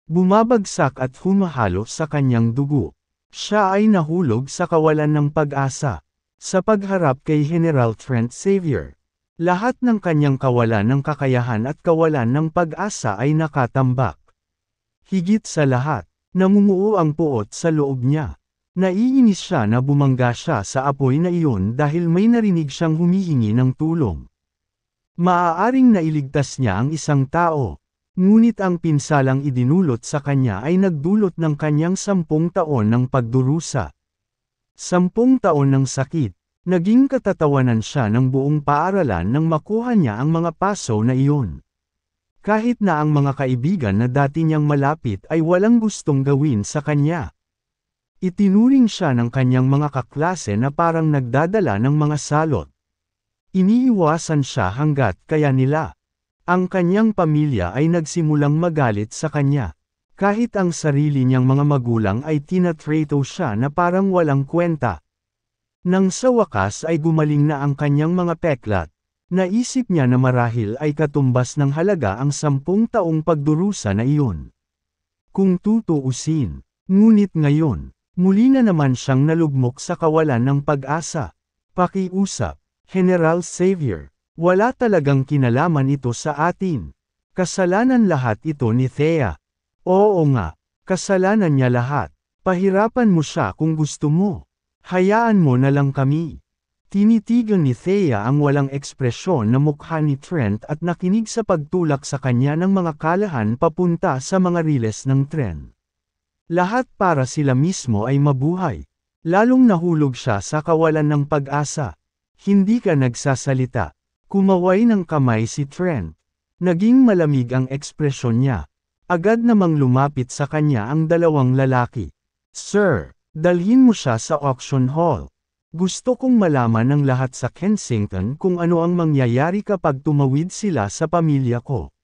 Bumabagsak at humahalo sa kanyang dugo. Siya ay nahulog sa kawalan ng pag-asa. Sa pagharap kay General Trent Xavier, lahat ng kanyang kawalan ng kakayahan at kawalan ng pag-asa ay nakatambak. Higit sa lahat, namumuo ang puot sa loob niya. Naiinis siya na bumangga siya sa apoy na iyon dahil may narinig siyang humihingi ng tulong. Maaaring nailigtas niya ang isang tao, ngunit ang pinsalang idinulot sa kanya ay nagdulot ng kanyang 10 taon ng pagdurusa. 10 taon ng sakit, naging katatawanan siya ng buong paaralan nang makuha niya ang mga paso na iyon. Kahit na ang mga kaibigan na dati niyang malapit ay walang gustong gawin sa kanya. Itinuring siya ng kanyang mga kaklase na parang nagdadala ng mga salot. Iniiwasan siya hanggat kaya nila. Ang kanyang pamilya ay nagsimulang magalit sa kanya. Kahit ang sarili niyang mga magulang ay tinatrato siya na parang walang kwenta. Nang sa wakas ay gumaling na ang kanyang mga peklat, naisip niya na marahil ay katumbas ng halaga ang 10 taong pagdurusa na iyon. Kung tutuusin, ngunit ngayon, muli na naman siyang nalugmok sa kawalan ng pag-asa. Pakiusap, General Xavier, wala talagang kinalaman ito sa atin. Kasalanan lahat ito ni Thea. Oo nga, kasalanan niya lahat. Pahirapan mo siya kung gusto mo. Hayaan mo na lang kami. Tinitigan ni Thea ang walang ekspresyon na mukha ni Trent at nakinig sa pagtulak sa kanya ng mga kalahan papunta sa mga riles ng tren. Lahat para sila mismo ay mabuhay. Lalong nahulog siya sa kawalan ng pag-asa. Hindi ka nagsasalita. Kumaway ng kamay si Trent. Naging malamig ang ekspresyon niya. Agad namang lumapit sa kanya ang dalawang lalaki. Sir, dalhin mo siya sa auction hall. Gusto kong malaman ng lahat sa Kensington kung ano ang mangyayari kapag tumawid sila sa pamilya ko.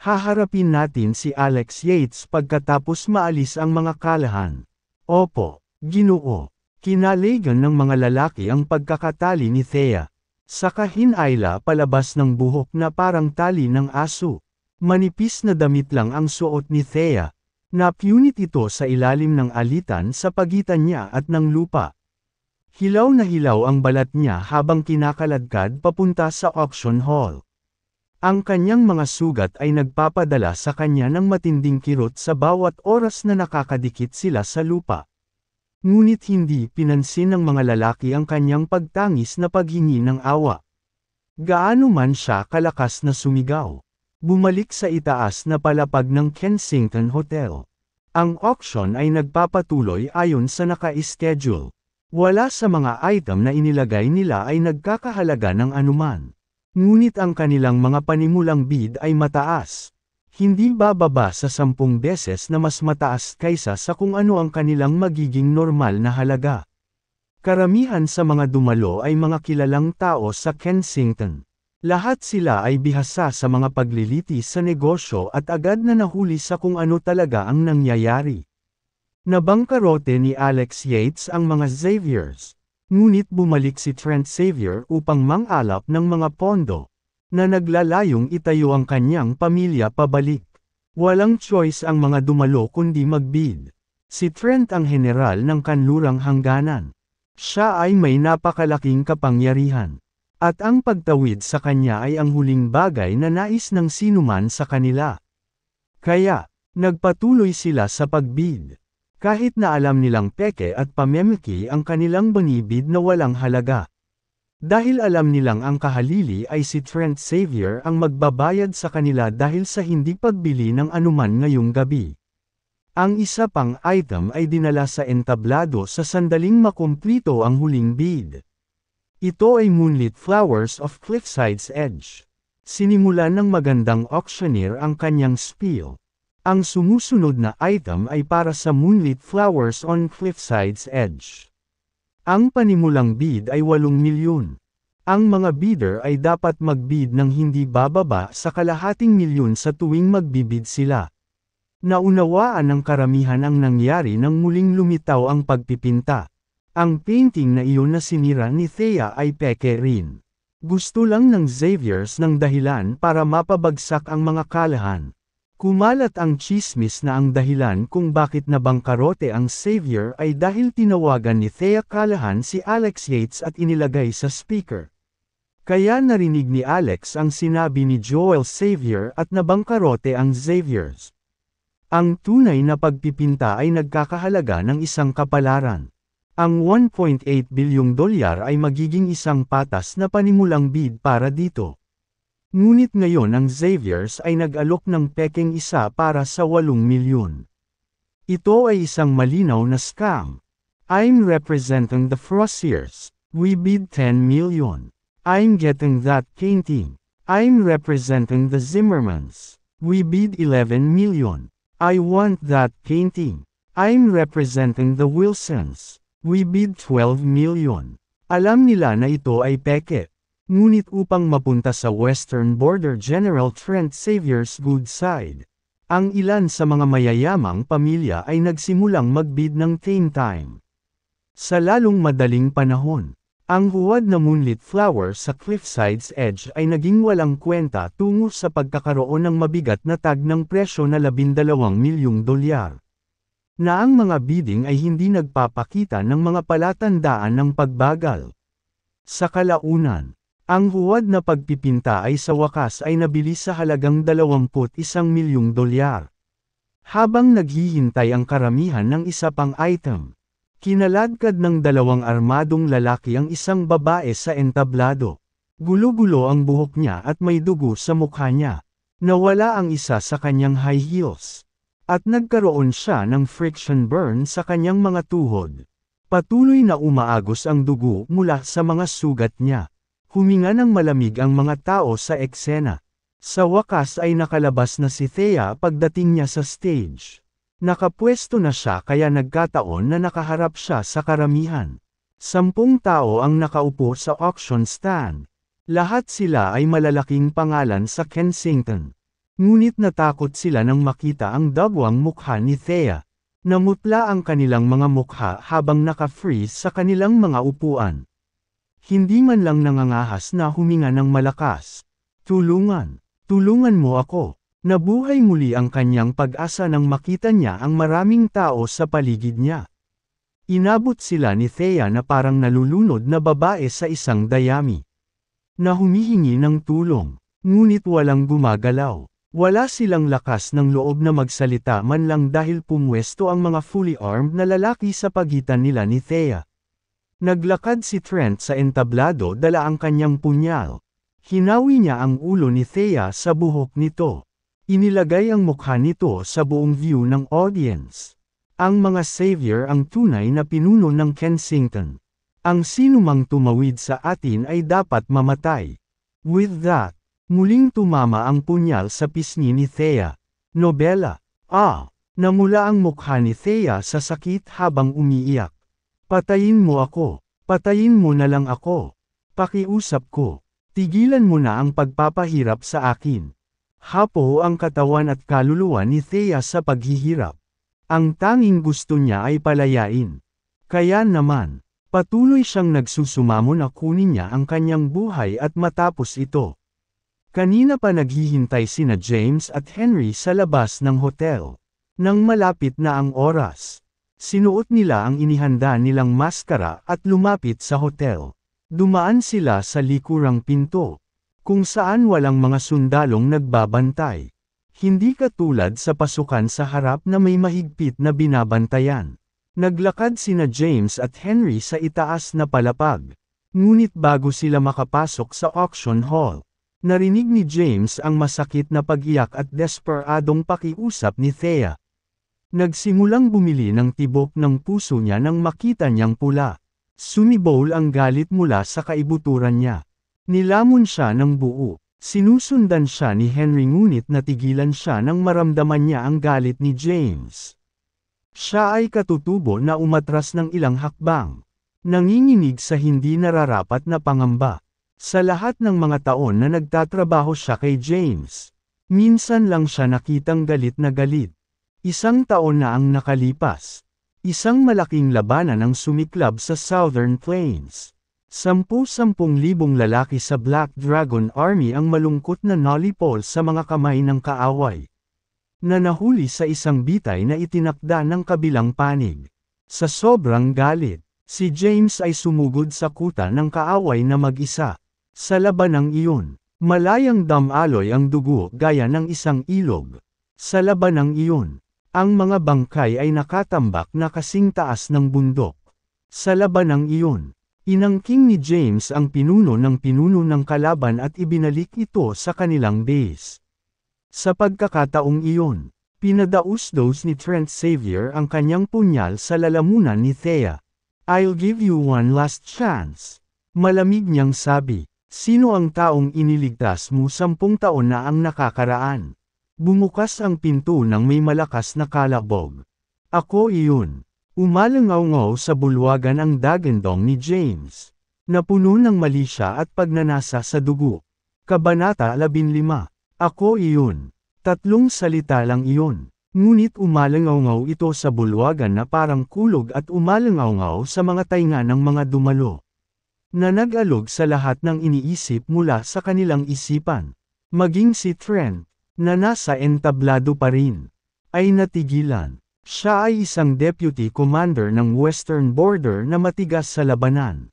Haharapin natin si Alex Yates pagkatapos maalis ang mga kalahan. Opo, Ginoo. Kinaligan ng mga lalaki ang pagkakatali ni Thea. Sa kahinayla palabas ng buhok na parang tali ng aso. Manipis na damit lang ang suot ni Thea. Napunit ito sa ilalim ng alitan sa pagitan niya at ng lupa. Hilaw na hilaw ang balat niya habang kinakaladkad papunta sa auction hall. Ang kanyang mga sugat ay nagpapadala sa kanya ng matinding kirot sa bawat oras na nakakadikit sila sa lupa. Ngunit hindi pinansin ng mga lalaki ang kanyang pagtangis na paghingi ng awa. Gaano man siya kalakas na sumigaw. Bumalik sa itaas na palapag ng Kensington Hotel. Ang auction ay nagpapatuloy ayon sa naka-schedule. Wala sa mga item na inilagay nila ay nagkakahalaga ng anuman. Ngunit ang kanilang mga panimulang bid ay mataas. Hindi bababa sa 10 beses na mas mataas kaysa sa kung ano ang kanilang magiging normal na halaga. Karamihan sa mga dumalo ay mga kilalang tao sa Kensington. Lahat sila ay bihasa sa mga paglilitis sa negosyo at agad na nahuli sa kung ano talaga ang nangyayari. Nabangkarote ni Alex Yates ang mga Xaviers. Ngunit bumalik si Trent Xavier upang mangalap ng mga pondo, na naglalayong itayo ang kanyang pamilya pabalik. Walang choice ang mga dumalo kundi magbid. Si Trent ang general ng kanlurang hangganan. Siya ay may napakalaking kapangyarihan. At ang pagtawid sa kanya ay ang huling bagay na nais ng sinuman sa kanila. Kaya, nagpatuloy sila sa pagbid. Kahit na alam nilang peke at pamemeki ang kanilang banibid na walang halaga. Dahil alam nilang ang kahalili ay si Trent Xavier ang magbabayad sa kanila dahil sa hindi pagbili ng anuman ngayong gabi. Ang isa pang item ay dinala sa entablado sa sandaling makumplito ang huling bid. Ito ay Moonlit Flowers of Cliffside's Edge. Sinimulan ng magandang auctioneer ang kanyang spiel. Ang sumusunod na item ay para sa Moonlit Flowers on Cliffside's Edge. Ang panimulang bid ay 8 milyon. Ang mga bidder ay dapat magbid ng hindi bababa sa kalahating milyon sa tuwing magbibid sila. Naunawaan ng karamihan ang nangyari nang muling lumitaw ang pagpipinta. Ang painting na iyon na sinira ni Thea ay peke rin. Gusto lang ng Xaviers ng dahilan para mapabagsak ang mga kalahan. Kumalat ang chismis na ang dahilan kung bakit nabangkarote ang Xavier ay dahil tinawagan ni Thea Callahan si Alex Yates at inilagay sa speaker. Kaya narinig ni Alex ang sinabi ni Joel Xavier at nabangkarote ang Xaviers. Ang tunay na pagpipinta ay nagkakahalaga ng isang kapalaran. Ang $1.8 bilyong ay magiging isang patas na panimulang bid para dito. Ngunit ngayon ang Xaviers ay nag-alok ng pekeng isa para sa 8 milyon. Ito ay isang malinaw na scam. I'm representing the Frosiers. We bid 10 million. I'm getting that painting. I'm representing the Zimmermans. We bid 11 million. I want that painting. I'm representing the Wilsons. We bid 12 million. Alam nila na ito ay peke. Ngunit upang mapunta sa western border General Trent Xavier's good side, ang ilan sa mga mayayamang pamilya ay nagsimulang magbid ng tame time. Sa lalong madaling panahon, ang huwad na moonlit flower sa Cliffside's Edge ay naging walang kwenta tungo sa pagkakaroon ng mabigat na tag ng presyo na $12 milyong. Na ang mga bidding ay hindi nagpapakita ng mga palatandaan ng pagbagal. Sa kalaunan, ang huwad na pagpipinta ay sa wakas ay nabili sa halagang $21 milyong. Habang naghihintay ang karamihan ng isa pang item, kinaladkad ng 2 armadong lalaki ang isang babae sa entablado. Gulo-gulo ang buhok niya at may dugo sa mukha niya. Nawala ang isa sa kanyang high heels. At nagkaroon siya ng friction burn sa kanyang mga tuhod. Patuloy na umaagos ang dugo mula sa mga sugat niya. Huminga ng malamig ang mga tao sa eksena. Sa wakas ay nakalabas na si Thea pagdating niya sa stage. Nakapwesto na siya kaya nagkataon na nakaharap siya sa karamihan. 10 tao ang nakaupo sa auction stand. Lahat sila ay malalaking pangalan sa Kensington. Ngunit natakot sila nang makita ang dabwang mukha ni Thea. Namutla ang kanilang mga mukha habang naka-freeze sa kanilang mga upuan. Hindi man lang nangangahas na huminga ng malakas. Tulungan! Tulungan mo ako! Nabuhay muli ang kanyang pag-asa nang makita niya ang maraming tao sa paligid niya. Inabot sila ni Thea na parang nalulunod na babae sa isang dayami. Na humihingi ng tulong, ngunit walang gumagalaw. Wala silang lakas ng loob na magsalita man lang dahil pumwesto ang mga fully armed na lalaki sa pagitan nila ni Thea. Naglakad si Trent sa entablado dala ang kanyang punyal. Hinawi niya ang ulo ni Thea sa buhok nito. Inilagay ang mukha nito sa buong view ng audience. Ang mga Xavier ang tunay na pinuno ng Kensington. Ang sinumang tumawid sa atin ay dapat mamatay. With that, muling tumama ang punyal sa pisngi ni Thea. Nobela. Namula ang mukha ni Thea sa sakit habang umiiyak. Patayin mo ako. Patayin mo na lang ako. Pakiusap ko. Tigilan mo na ang pagpapahirap sa akin. Hapo ang katawan at kaluluwa ni Thea sa paghihirap. Ang tanging gusto niya ay palayain. Kaya naman, patuloy siyang nagsusumamo na kunin niya ang kanyang buhay at matapos ito. Kanina pa naghihintay sina James at Henry sa labas ng hotel. Nang malapit na ang oras, sinuot nila ang inihanda nilang maskara at lumapit sa hotel. Dumaan sila sa likurang pinto, kung saan walang mga sundalong nagbabantay. Hindi katulad sa pasukan sa harap na may mahigpit na binabantayan. Naglakad sina James at Henry sa itaas na palapag. Ngunit bago sila makapasok sa auction hall, narinig ni James ang masakit na pag-iyak at desperadong pakiusap ni Thea. Nagsimulang bumili ng tibok ng puso niya nang makita niyang pula. Sumibol ang galit mula sa kaibuturan niya. Nilamon siya ng buo. Sinusundan siya ni Henry ngunit natigilan siya nang maramdaman niya ang galit ni James. Siya ay katutubo na umatras ng ilang hakbang. Nanginginig sa hindi nararapat na pangamba. Sa lahat ng mga taon na nagtatrabaho siya kay James, minsan lang siya nakitang galit na galit. 1 taon na ang nakalipas. Isang malaking labanan ang sumiklab sa Southern Plains. 10,000 lalaki sa Black Dragon Army ang malungkot na nalipol sa mga kamay ng kaaway. Na nahuli sa isang bitay na itinakda ng kabilang panig. Sa sobrang galit, si James ay sumugod sa kuta ng kaaway na mag-isa. Sa labanang iyon, malayang damaloy ang dugo gaya ng isang ilog. Sa labanang iyon, ang mga bangkay ay nakatambak na kasing taas ng bundok. Sa labanang iyon, inangking ni James ang pinuno ng kalaban at ibinalik ito sa kanilang base. Sa pagkakataong iyon, pinadaus-dos ni Trent Xavier ang kanyang punyal sa lalamunan ni Thea. I'll give you one last chance. Malamig niyang sabi. Sino ang taong iniligtas mo 10 taon na ang nakakaraan? Bumukas ang pinto ng may malakas na kalabog. Ako iyon. Umalangaw-ngaw sa bulwagan ang dagandong ni James. Napuno ng mali siya at pagnanasa sa dugo. Kabanata 15. Ako iyon. Tatlong salita lang iyon. Ngunit umalangaw-ngaw ito sa bulwagan na parang kulog at umalangaw-ngaw sa mga tainga ng mga dumalo. Na nag-alog sa lahat ng iniisip mula sa kanilang isipan. Maging si Trent, na nasa entablado pa rin, ay natigilan. Siya ay isang deputy commander ng Western Border na matigas sa labanan.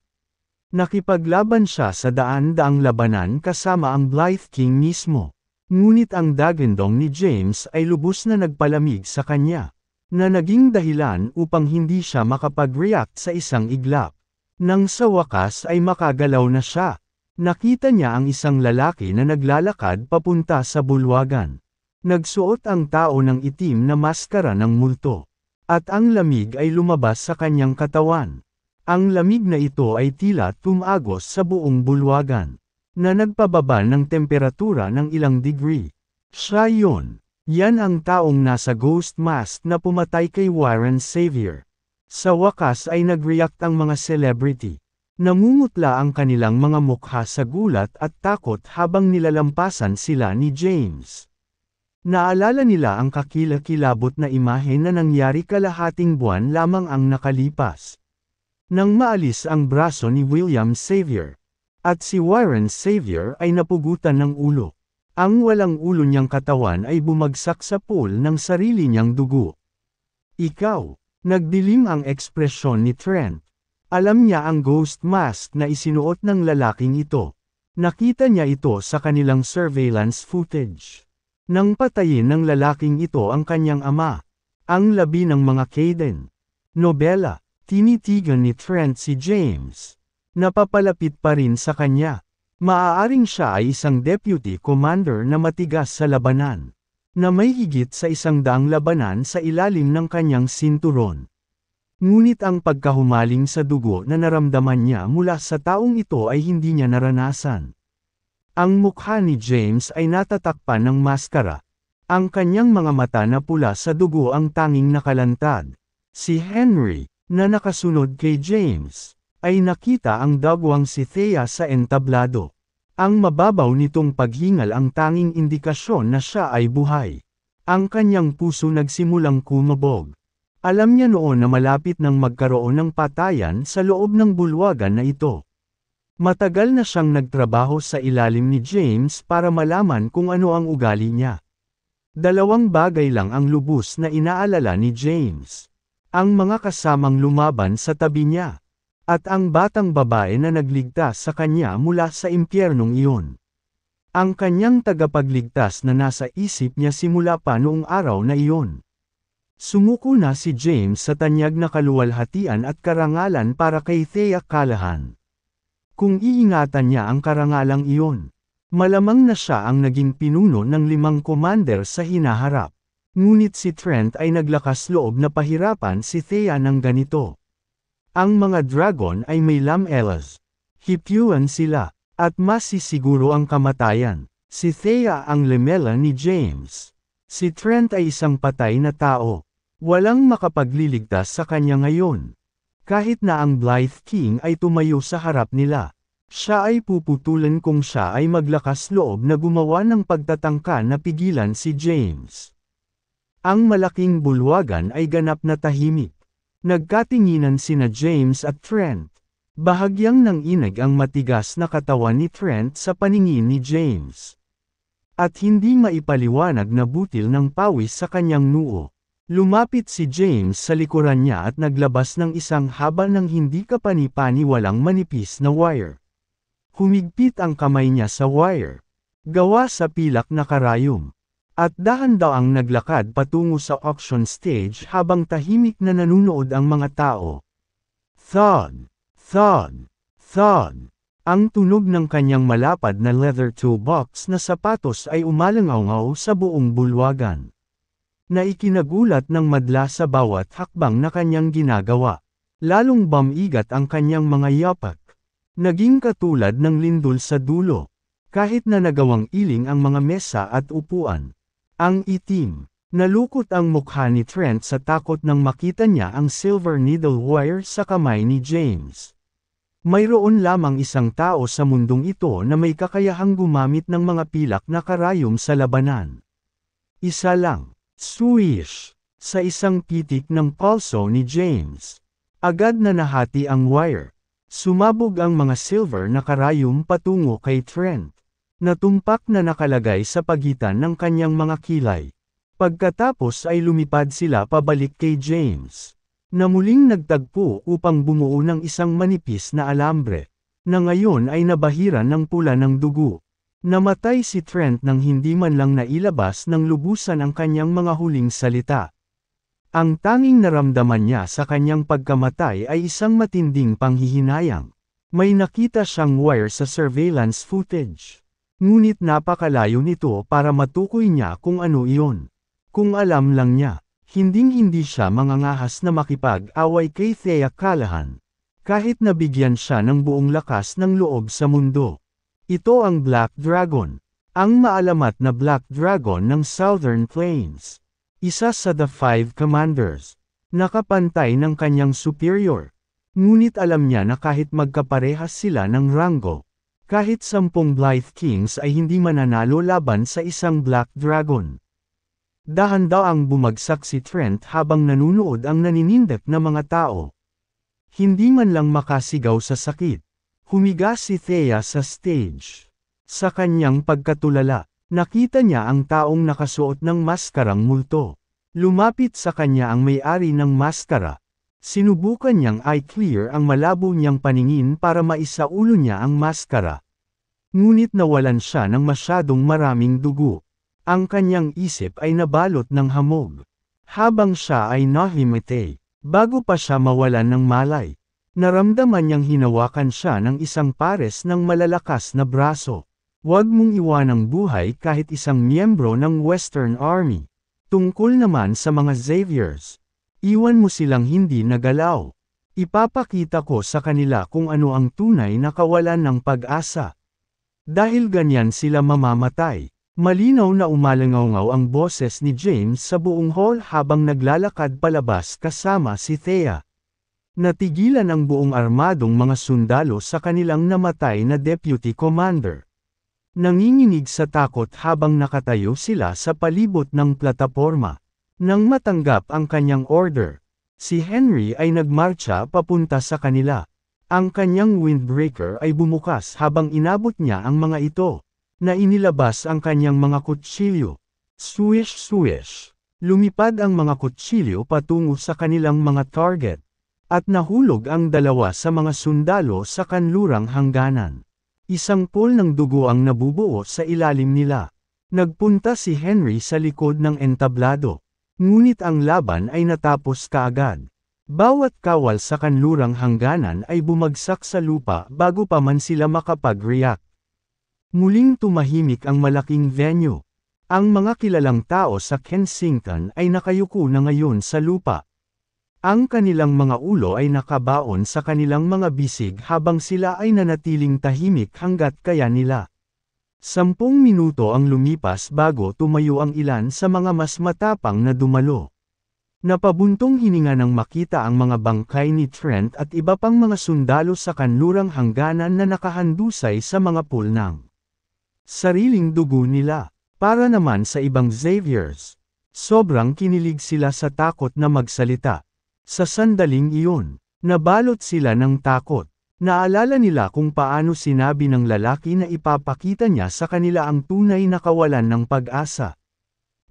Nakipaglaban siya sa daan-daang labanan kasama ang Blythe King mismo. Ngunit ang dagandong ni James ay lubos na nagpalamig sa kanya, na naging dahilan upang hindi siya makapag-react sa isang iglap. Nang sa wakas ay makagalaw na siya, nakita niya ang isang lalaki na naglalakad papunta sa bulwagan. Nagsuot ang tao ng itim na maskara ng multo. At ang lamig ay lumabas sa kanyang katawan. Ang lamig na ito ay tila tumagos sa buong bulwagan, na nagpababa ng temperatura ng ilang degree. Siya yun. Yan ang taong nasa ghost mask na pumatay kay Warren Xavier. Sa wakas ay nag-react ang mga celebrity. Namumutla ang kanilang mga mukha sa gulat at takot habang nilalampasan sila ni James. Naalala nila ang kakilakilabot na imahe na nangyari kalahating buwan lamang ang nakalipas. Nang maalis ang braso ni William Xavier, at si Warren Xavier ay napugutan ng ulo. Ang walang ulo niyang katawan ay bumagsak sa pool ng sarili niyang dugo. Ikaw, nagdilim ang ekspresyon ni Trent. Alam niya ang ghost mask na isinuot ng lalaking ito. Nakita niya ito sa kanilang surveillance footage. Nang patayin ng lalaking ito ang kanyang ama, ang labi ng mga Caden. Nobela, tinitigan ni Trent si James. Napapalapit pa rin sa kanya. Maaaring siya ay isang deputy commander na matigas sa labanan, na may higit sa 100 labanan sa ilalim ng kanyang sinturon. Ngunit ang pagkahumaling sa dugo na naramdaman niya mula sa taong ito ay hindi niya naranasan. Ang mukha ni James ay natatakpan ng maskara. Ang kanyang mga mata na pula sa dugo ang tanging nakalantad. Si Henry, na nakasunod kay James, ay nakita ang dagwang si Thea sa entablado. Ang mababaw nitong paghingal ang tanging indikasyon na siya ay buhay. Ang kanyang puso nagsimulang kumabog. Alam niya noon na malapit nang magkaroon ng patayan sa loob ng bulwagan na ito. Matagal na siyang nagtrabaho sa ilalim ni James para malaman kung ano ang ugali niya. Dalawang bagay lang ang lubos na inaalala ni James. Ang mga kasamang lumaban sa tabi niya. At ang batang babae na nagligtas sa kanya mula sa impyernong iyon. Ang kanyang tagapagligtas na nasa isip niya simula pa noong araw na iyon. Sumuko na si James sa tanyag na kaluwalhatian at karangalan para kay Thea Callahan. Kung iingatan niya ang karangalang iyon, malamang na siya ang naging pinuno ng 5 commander sa hinaharap. Ngunit si Trent ay naglakas loob na pahirapan si Thea ng ganito. Ang mga dragon ay may lamelas. Hipuan sila, at masisiguro ang kamatayan. Si Thea ang lemela ni James. Si Trent ay isang patay na tao. Walang makapagliligtas sa kanya ngayon. Kahit na ang Blythe King ay tumayo sa harap nila, siya ay puputulan kung siya ay maglakas loob na gumawa ng pagtatangka na pigilan si James. Ang malaking bulwagan ay ganap na tahimik. Nagkatinginan sina James at Trent. Bahagyang nanginig ang matigas na katawan ni Trent sa paningin ni James. At hindi maipaliwanag na butil ng pawis sa kanyang noo. Lumapit si James sa likuran niya at naglabas ng isang haba ng hindi kapani-paniwalang manipis na wire. Humigpit ang kamay niya sa wire. Gawa sa pilak na karayom. At dahan-daang naglakad patungo sa auction stage habang tahimik na nanunood ang mga tao. Thud! Thud! Thud! Ang tunog ng kanyang malapad na leather toolbox na sapatos ay umalangaw-ngaw sa buong bulwagan. Na ikinagulat ng madla sa bawat hakbang na kanyang ginagawa. Lalong bamigat ang kanyang mga yapak. Naging katulad ng lindol sa dulo. Kahit na nagawang iling ang mga mesa at upuan. Ang itim, Nalukot ang mukha ni Trent sa takot nang makita niya ang silver needle wire sa kamay ni James. Mayroon lamang isang tao sa mundong ito na may kakayahang gumamit ng mga pilak na karayom sa labanan. Isa lang. Swish! Sa isang pitik ng palso ni James. Agad na nahati ang wire. Sumabog ang mga silver na karayom patungo kay Trent. Natumpak na nakalagay sa pagitan ng kanyang mga kilay. Pagkatapos ay lumipad sila pabalik kay James, na muling nagtagpo upang bumuo ng isang manipis na alambre, na ngayon ay nabahiran ng pula ng dugo. Namatay si Trent nang hindi man lang nailabas ng lubusan ang kanyang mga huling salita. Ang tanging naramdaman niya sa kanyang pagkamatay ay isang matinding panghihinayang. May nakita siyang wire sa surveillance footage. Ngunit napakalayo nito para matukoy niya kung ano iyon. Kung alam lang niya, hinding-hindi siya mangangahas na makipag-away kay Thea Callahan. Kahit nabigyan siya ng buong lakas ng loob sa mundo. Ito ang Black Dragon. Ang maalamat na Black Dragon ng Southern Plains. Isa sa The Five Commanders. Nakapantay ng kanyang superior. Ngunit alam niya na kahit magkaparehas sila ng ranggo, kahit 10 Blythe Kings ay hindi mananalo laban sa isang Black Dragon. Dahan-daang bumagsak si Trent habang nanunood ang naninindep na mga tao. Hindi man lang makasigaw sa sakit. Humiga si Thea sa stage. Sa kanyang pagkatulala, nakita niya ang taong nakasuot ng maskarang multo. Lumapit sa kanya ang may-ari ng maskara. Sinubukan niyang i-clear ang malabo niyang paningin para maisaulo niya ang maskara. Ngunit nawalan siya ng masyadong maraming dugo. Ang kanyang isip ay nabalot ng hamog. Habang siya ay nahimete, bago pa siya mawalan ng malay, naramdaman niyang hinawakan siya ng isang pares ng malalakas na braso. Huwag mong iwanang buhay kahit isang miyembro ng Western Army. Tungkol naman sa mga Xaviers, iwan mo silang hindi nagalaw. Ipapakita ko sa kanila kung ano ang tunay na kawalan ng pag-asa. Dahil ganyan sila mamamatay. Malinaw na umalangaw ang boses ni James sa buong hall habang naglalakad palabas kasama si Thea. Natigilan ang buong armadong mga sundalo sa kanilang namatay na deputy commander. Nanginginig sa takot habang nakatayo sila sa palibot ng plataporma. Nang matanggap ang kanyang order, si Henry ay nagmarcha papunta sa kanila. Ang kanyang windbreaker ay bumukas habang inabot niya ang mga ito. Na inilabas ang kanyang mga kutsilyo. Swish swish. Lumipad ang mga kutsilyo patungo sa kanilang mga target. At nahulog ang dalawa sa mga sundalo sa kanlurang hangganan. Isang pool ng dugo ang nabubuo sa ilalim nila. Nagpunta si Henry sa likod ng entablado. Ngunit ang laban ay natapos kaagad. Bawat kawal sa kanlurang hangganan ay bumagsak sa lupa bago pa man sila makapag-react. Muling tumahimik ang malaking venue. Ang mga kilalang tao sa Kensington ay nakayuko na ngayon sa lupa. Ang kanilang mga ulo ay nakabaon sa kanilang mga bisig habang sila ay nanatiling tahimik hanggat kaya nila. 10 minuto ang lumipas bago tumayo ang ilan sa mga mas matapang na dumalo. Napabuntong hininga nang makita ang mga bangkay ni Trent at iba pang mga sundalo sa kanlurang hangganan na nakahandusay sa mga pool ng sariling dugo nila. Para naman sa ibang Xaviers, sobrang kinilig sila sa takot na magsalita. Sa sandaling iyon, nabalot sila ng takot. Naalala nila kung paano sinabi ng lalaki na ipapakita niya sa kanila ang tunay na kawalan ng pag-asa.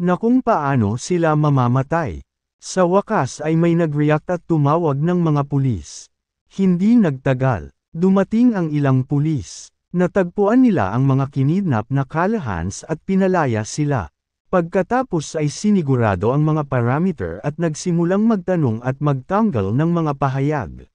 Na kung paano sila mamamatay. Sa wakas ay may nag-react at tumawag ng mga pulis. Hindi nagtagal, dumating ang ilang pulis. Natagpuan nila ang mga kinidnap na Callahans at pinalaya sila. Pagkatapos ay sinigurado ang mga parameter at nagsimulang magtanong at magtanggal ng mga pahayag.